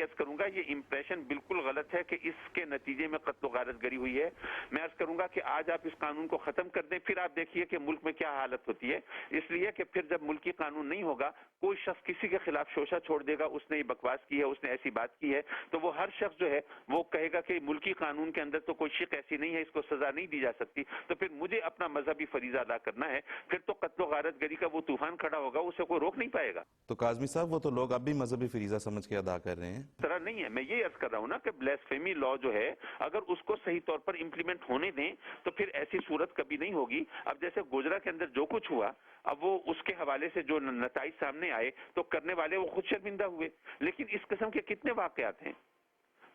یہ عرض کروں گا یہ امپریشن بالکل غلط ہے کہ اس کے نتیجے میں قتل و غارت گری ہوئی ہے. میں عرض کروں گا کہ آج آپ اس قانون کو ختم کر دیں, پھر آپ دیکھیے کہ ملک میں کیا حالت ہوتی ہے. اس لیے کہ پھر جب ملکی قانون نہیں ہوگا, کوئی شخص کسی کے خلاف شوشہ چھوڑ دے گا, اس نے یہ بکواس کی ہے, اس نے ایسی بات کی ہے, تو وہ ہر شخص جو ہے وہ کہے گا کہ ملکی قانون کے اندر تو کوئی شک ایسی نہیں ہے, اس کو سزا نہیں دی جا سکتی, تو پھر مجھے اپنا مذہبی فریضہ ادا کرنا ہے. پھر تو قتل و غارت گری کا وہ طوفان کھڑا ہوگا, اسے کوئی روک نہیں پائے گا. تو کاظمی صاحب وہ تو لوگ اب بھی مذہبی فریضہ سمجھ کے ادا کر رہے ہیں. اس طرح نہیں ہے. میں یہ عرض کر رہا ہوں نا کہ بلیسفیمی لا جو ہے اگر اس کو صحیح طور پر امپلیمنٹ ہونے دیں تو پھر ایسی صورت کبھی نہیں ہوگی. اب جیسے گوجرا کے اندر جو کچھ ہوا, اب وہ اس کے حوالے سے جو نتائج سامنے آئے تو کرنے والے وہ خود شرمندہ ہوئے. لیکن اس قسم کے کتنے واقعات ہیں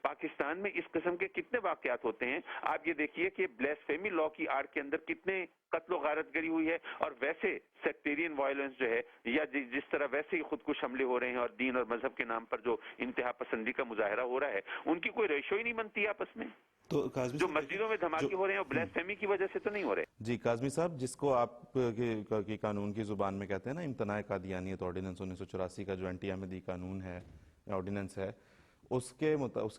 پاکستان میں, اس قسم کے کتنے واقعات ہوتے ہیں. آپ یہ دیکھیے کہ بلیسفیمی لا کی آڑ کے اندر کتنے قتل و غارت گری ہوئی ہے, اور ویسے سیکٹیرین وائلنس جو ہے یا جس طرح ویسے ہی خودکش حملے ہو رہے ہیں اور دین اور مذہب کے نام پر جو انتہا پسندی کا مظاہرہ ہو رہا ہے, ان کی کوئی ریشو ہی نہیں بنتی آپس میں. تو جو مسجدوں میں دھماکے ہو رہے ہیں وہ بلیسفیمی کی وجہ سے تو نہیں ہو رہے. جی کاظمی صاحب, جس کو آپ کی قانون کی زبان میں کہتے ہیں نا امتناع قادیانیت آرڈیننس 1984 کا جو اینٹی احمدی قانون ہے, آرڈیننس ہے, اس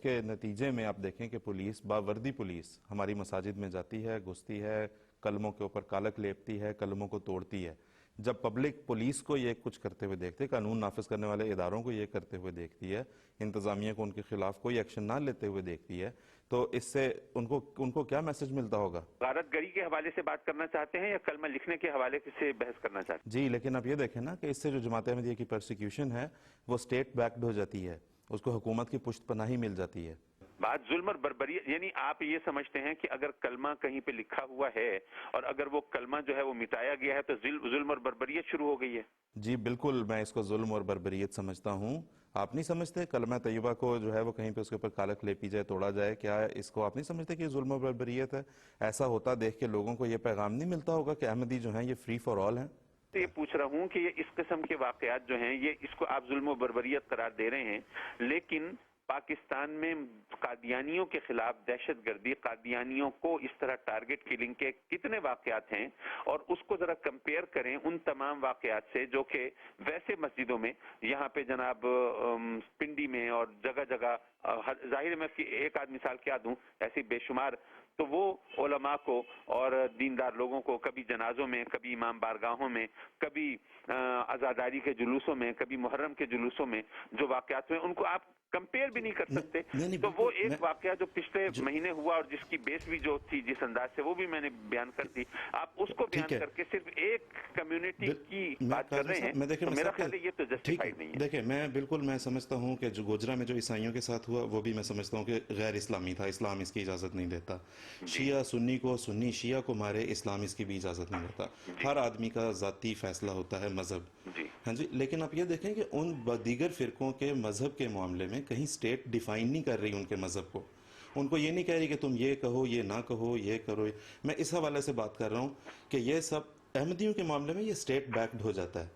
کے نتیجے میں آپ دیکھیں کہ پولیس, باوردی پولیس ہماری مساجد میں جاتی ہے, گھستی ہے, کلموں کے اوپر کالک لیپتی ہے, کلموں کو توڑتی ہے. جب پبلک پولیس کو یہ کچھ کرتے ہوئے دیکھتے, قانون نافذ کرنے والے اداروں کو یہ کرتے ہوئے دیکھتی ہے, انتظامیہ کو ان کے خلاف کوئی ایکشن نہ لیتے ہوئے دیکھتی ہے, تو اس سے ان کو کیا میسج ملتا ہوگا؟ غارت گری کے حوالے سے بات کرنا چاہتے ہیں یا کلمہ لکھنے کے حوالے سے بحث کرنا چاہتے ہیں؟ جی, لیکن اب یہ دیکھیں نا کہ اس سے جو جماعت احمدیہ کی پرسیکیوشن ہے وہ سٹیٹ بیکڈ ہو جاتی ہے, اس کو حکومت کی پشت پناہی مل جاتی ہے. بات ظلم اور بربریت, یعنی آپ یہ سمجھتے ہیں کہ اگر کلمہ کہیں پہ لکھا ہوا ہے اور اگر وہ کلمہ جو ہے وہ مٹایا گیا ہے تو ظلم اور بربریت شروع ہو گئی ہے؟ جی بالکل, میں اس کو ظلم اور بربریت سمجھتا ہوں. آپ نہیں سمجھتے کلمہ طیبہ کو جو ہے وہ کہیں پہ اس کے اوپر کالک لیپی جائے, توڑا جائے, کیا اس کو آپ نہیں سمجھتے کہ یہ ظلم اور بربریت ہے؟ ایسا ہوتا دیکھ کے لوگوں کو یہ پیغام نہیں ملتا ہوگا کہ احمدی جو ہیں یہ فری فار آل ہیں؟ یہ پوچھ رہا ہوں کہ یہ اس قسم کے واقعات جو ہیں یہ اس کو آپ ظلم و بربریت قرار دے رہے ہیں, لیکن پاکستان میں قادیانیوں کے خلاف دہشت گردی, قادیانیوں کو اس طرح ٹارگٹ کلنگ کے کتنے واقعات ہیں, اور اس کو ذرا کمپیئر کریں ان تمام واقعات سے جو کہ ویسے مسجدوں میں, یہاں پہ جناب پنڈی میں اور جگہ جگہ, ظاہر میں ایک آدھ مثال کیا دوں, ایسی بے شمار, تو وہ علماء کو اور دیندار لوگوں کو کبھی جنازوں میں, کبھی امام بارگاہوں میں, کبھی عزاداری کے جلوسوں میں, کبھی محرم کے جلوسوں میں جو واقعات ہیں ان کو آپ کمپیئر بھی نہیں کر سکتے. تو وہ ایک واقعہ جو پچھلے مہینے ہوا اور جس کی بیس بھی جو تھی جس انداز سے, وہ بھی میں نے بیان کر دی. آپ اس کو بیان کر کے صرف ایک کمیونٹی کی بات کر رہے ہیں, تو میرا خیال ہے یہ تو جسٹیفائیڈ نہیں ہے. دیکھیں میں سمجھتا ہوں کہ جو گوجرا میں جو عیسائیوں کے ساتھ ہوا وہ بھی میں سمجھتا ہوں کہ غیر اسلامی تھا, اسلام اس کی اجازت نہیں دیتا. شیعہ سنی کو, سنی شیعہ کو مارے, اسلام اس کی بھی اجازت نہیں دیتا. ہر آدمی کا ذاتی فیصلہ ہوتا ہے مذہب, ہاں جی, لیکن آپ یہ دیکھیں کہ ان دیگر فرقوں کے مذہب کے معاملے میں کہیں سٹیٹ ڈیفائن نہیں کر رہی ان کے مذہب کو, ان کو یہ نہیں کہہ رہی کہ تم یہ کہو, یہ نہ کہو, یہ کرو. میں اس حوالے سے بات کر رہا ہوں کہ یہ سب احمدیوں کے معاملے میں یہ سٹیٹ بیکڈ ہو جاتا ہے.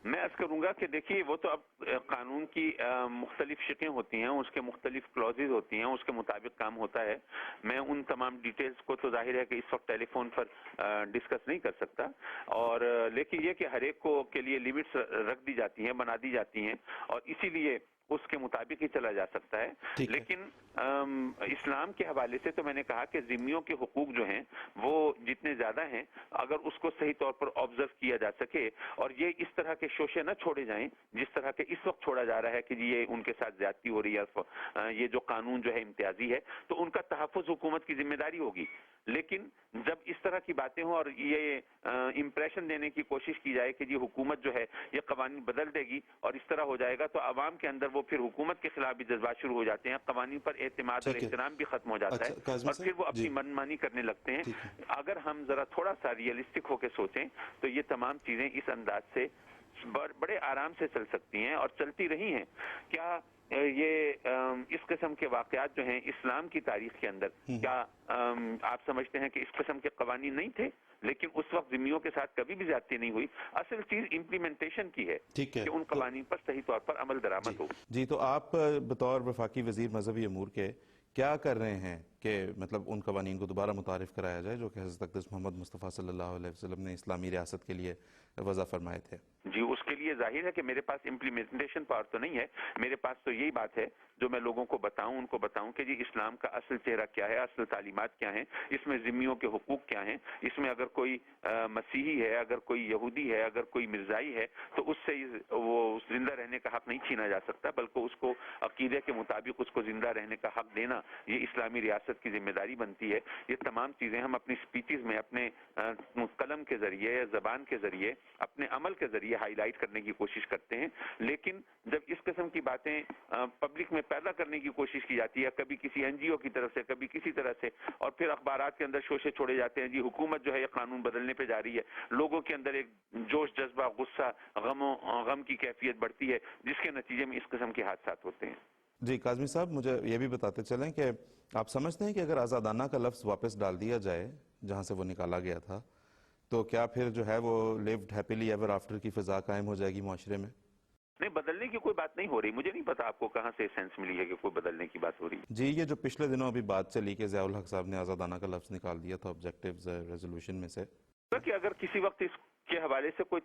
میں عرض کروں گا کہ دیکھیے وہ تو اب قانون کی مختلف شقیں ہوتی ہیں, اس کے مختلف کلوزز ہوتی ہیں, اس کے مطابق کام ہوتا ہے. میں ان تمام ڈیٹیلز کو تو ظاہر ہے کہ اس وقت ٹیلی فون پر ڈسکس نہیں کر سکتا, اور لیکن یہ کہ ہر ایک کو کے لیے لمٹس رکھ دی جاتی ہیں, بنا دی جاتی ہیں, اور اسی لیے اس کے مطابق ہی چلا جا سکتا ہے. لیکن اسلام کے حوالے سے تو میں نے کہا کہ ذمیوں کے حقوق جو ہیں وہ جتنے زیادہ ہیں, اگر اس کو صحیح طور پر آبزرو کیا جا سکے اور یہ اس طرح کے شوشے نہ چھوڑے جائیں جس طرح کے اس وقت چھوڑا جا رہا ہے کہ یہ ان کے ساتھ زیادتی ہو رہی ہے, یہ جو قانون جو ہے امتیازی ہے, تو ان کا تحفظ حکومت کی ذمہ داری ہوگی. لیکن جب اس طرح کی باتیں ہوں اور یہ امپریشن دینے کی کوشش کی جائے کہ یہ حکومت جو ہے یہ قوانین بدل دے گی اور اس طرح ہو جائے گا, تو عوام کے اندر وہ پھر حکومت کے خلاف بھی جذبات شروع ہو جاتے ہیں, قوانین پر اعتماد اور احترام بھی ختم ہو جاتا ہے, اور پھر وہ اپنی من مانی کرنے لگتے ہیں. اگر ہم ذرا تھوڑا سا ریئلسٹک ہو کے سوچیں تو یہ تمام چیزیں اس انداز سے بڑے آرام سے چل سکتی ہیں اور چلتی رہی ہیں. کیا یہ اس قسم کے واقعات جو ہیں اسلام کی تاریخ کے اندر, کیا آپ سمجھتے ہیں کہ اس قسم کے قوانین نہیں تھے؟ لیکن اس وقت ذمیوں کے ساتھ کبھی بھی زیادتی نہیں ہوئی. اصل چیز امپلیمنٹیشن کی ہے کہ ان قوانین پر صحیح طور پر عمل درآمد ہو. جی, تو آپ بطور وفاقی وزیر مذہبی امور کے کیا کر رہے ہیں کہ مطلب ان قوانین کو دوبارہ متعارف کرایا جائے جو کہ حضرت اقدس محمد مصطفیٰ صلی اللہ علیہ وسلم نے اسلامی ریاست کے لیے وضع فرمائے تھے؟ جی، اس کے لیے ظاہر ہے کہ میرے پاس امپلیمنٹیشن پاور تو نہیں ہے، میرے پاس تو یہی بات ہے جو میں لوگوں کو بتاؤں، ان کو بتاؤں کہ جی اسلام کا اصل چہرہ کیا ہے، اصل تعلیمات کیا ہیں، اس میں ذمیوں کے حقوق کیا ہیں، اس میں اگر کوئی مسیحی ہے، اگر کوئی یہودی ہے، اگر کوئی مرزائی ہے تو اس سے وہ زندہ رہنے کا حق نہیں چھینا جا سکتا، بلکہ اس کو عقیدے کے مطابق اس کو زندہ رہنے کا حق دینا یہ اسلامی ریاست کی ذمہ داری بنتی ہے۔ یہ تمام چیزیں ہم اپنی سپیچز میں اپنے قلم کے ذریعے یا زبان کے ذریعے اپنے عمل کے ذریعے ہائی لائٹ کرنے کی کوشش کرتے ہیں، لیکن جب اس قسم کی باتیں پبلک میں پیدا کرنے کی کوشش کی جاتی ہے، کبھی کسی این جی او کی طرف سے، کبھی کسی طرح سے، اور پھر اخبارات کے اندر شوشے چھوڑے جاتے ہیں، جی حکومت جو ہے یہ قانون بدلنے پہ جا رہی ہے، لوگوں کے اندر ایک جوش جذبہ، غصہ، غم کی کیفیت بڑھتی ہے، جس کے نتیجے میں اس قسم کے حادثات ہوتے ہیں۔ جی کاظمی صاحب، مجھے یہ بھی بتاتے چلیں کہ آپ سمجھتے ہیں کہ اگر آزادانہ کا لفظ واپس ڈال دیا جائے جہاں سے وہ نکالا گیا تھا تو کیا پھر جو ہے وہ لیوڈ ہیپیلی ایور آفٹر کی فضا قائم ہو جائے گی معاشرے میں؟ نہیں، بدلنے کی کوئی بات نہیں ہو رہی، مجھے نہیں پتا آپ کو کہاں سے سینس ملی ہے کہ کوئی بدلنے کی بات ہو رہی ہے۔ جی، یہ جو پچھلے دنوں ابھی بات چلی کہ ضیاء الحق صاحب نے آزادانہ کا لفظ نکال دیا تھا آبجیکٹیوز ریزولوشن میں سے، کہ اگر کسی وقت اس کے حوالے سے کوئی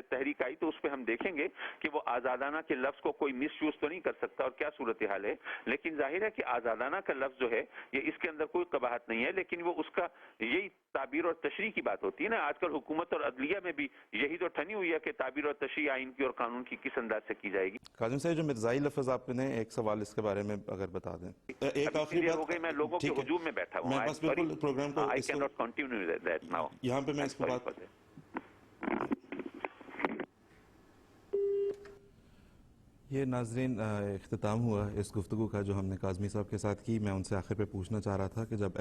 تحریک آئی تو اس پہ ہم دیکھیں گے کہ وہ آزادانہ کے لفظ کو کوئی مس یوز تو نہیں کر سکتا اور کیا صورتحال ہے، لیکن ظاہر ہے کہ آزادانہ کا لفظ جو ہے یہ اس کے اندر کوئی قباحت نہیں ہے، لیکن وہ اس کا یہی تعبیر اور تشریح کی بات ہوتی ہے نا۔ آج کل حکومت اور عدلیہ میں بھی یہی تو ٹھنی ہوئی ہے کہ تعبیر اور تشریح آئین کی اور قانون کی کس انداز سے کی جائے گی۔ کاظم صاحب، جو مرزائی لفظ آپ نے ایک سوال اس کے بارے میں اگر بتا دیں۔ ایک آخری دیر بات ہو گئی، میں لوگوں کے ہجوم میں بیٹھا ہوں، میں بس بالکل پروگرام کو I cannot continue that now. یہاں پہ میں اس کو Sorry بات for that. یہ ناظرین اختتام ہوا اس گفتگو کا جو ہم نے کاظمی صاحب کے ساتھ کی۔ میں ان سے آخر پہ پوچھنا چاہ رہا تھا کہ جب